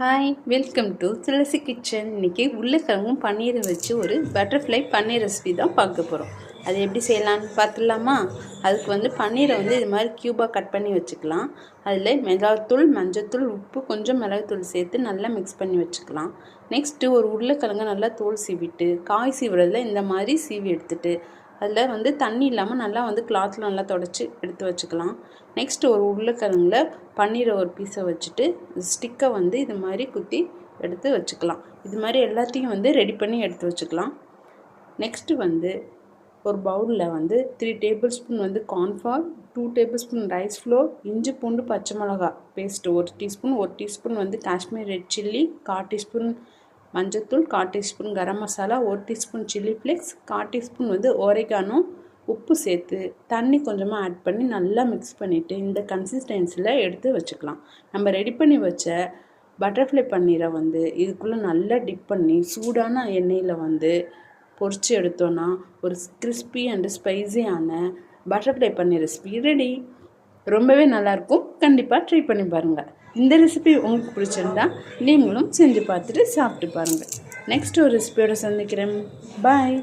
Hi, welcome to Tulsi kitchen. இன்றைக்கி உருளைக்கிழங்கும் பன்னீரை வச்சு ஒரு பட்டர்ஃப்ளை பன்னீர் ரெசிபி தான் பார்க்க போகிறோம். அது எப்படி செய்யலான்னு பார்த்துடலாமா? அதுக்கு பன்னீரை இது மாதிரி க்யூபாக கட் பண்ணி வச்சுக்கலாம். அதில் மிளகாத்தூள், மஞ்சத்தூள், உப்பு, கொஞ்சம் மிளகுத்தூள் சேர்த்து நல்லா மிக்ஸ் பண்ணி வச்சுக்கலாம். நெக்ஸ்ட்டு ஒரு உருளைக்கிழங்கை நல்லா தோல் சீவிட்டு, காய் சீவுறதுல இந்த மாதிரி சீவி எடுத்துட்டு அதில் தண்ணி இல்லாமல் நல்லா கிளாத்தில் நல்லா தொடச்சி எடுத்து வச்சுக்கலாம். நெக்ஸ்ட் ஒரு உருளைக்கிழங்குல பன்னீரை ஒரு பீஸை வச்சுட்டு ஸ்டிக்கை இது மாதிரி குத்தி எடுத்து வச்சுக்கலாம். இது மாதிரி எல்லாத்தையும் ரெடி பண்ணி எடுத்து வச்சுக்கலாம். நெக்ஸ்ட்டு ஒரு பவுலில் 3 tablespoon cornflour, 2 tablespoon rice flour, இஞ்சி பூண்டு பச்சை மிளகா paste 1 teaspoon, 1 teaspoon Kashmir red chilli, 1/4 teaspoon மஞ்சத்தூள், 1/4 teaspoon garam masala, 1 teaspoon chilli flakes, 1/4 teaspoon oregano, உப்பு சேர்த்து தண்ணி கொஞ்சமாக ஆட் பண்ணி நல்லா மிக்ஸ் பண்ணிவிட்டு இந்த கன்சிஸ்டன்சியில் எடுத்து வச்சுக்கலாம். நம்ம ரெடி பண்ணி வச்ச பட்டர்ஃப்ளை பன்னீரை இதுக்குள்ளே நல்லா டிப் பண்ணி சூடான எண்ணெயில் பொரித்து எடுத்தோன்னா ஒரு கிறிஸ்பி அண்டு ஸ்பைஸியான பட்டர்ஃப்ளை பன்னீர் ரெசிபி ரெடி. ரொம்பவே நல்லாயிருக்கும். கண்டிப்பாக ட்ரை பண்ணி பாருங்கள். இந்த ரெசிபி உங்களுக்கு பிடிச்சிருந்தா நீங்களும் செஞ்சு பார்த்துட்டு சாப்பிட்டு பாருங்கள். நெக்ஸ்ட் ஒரு ரெசிபியோட சந்திக்கிறேன். பாய்.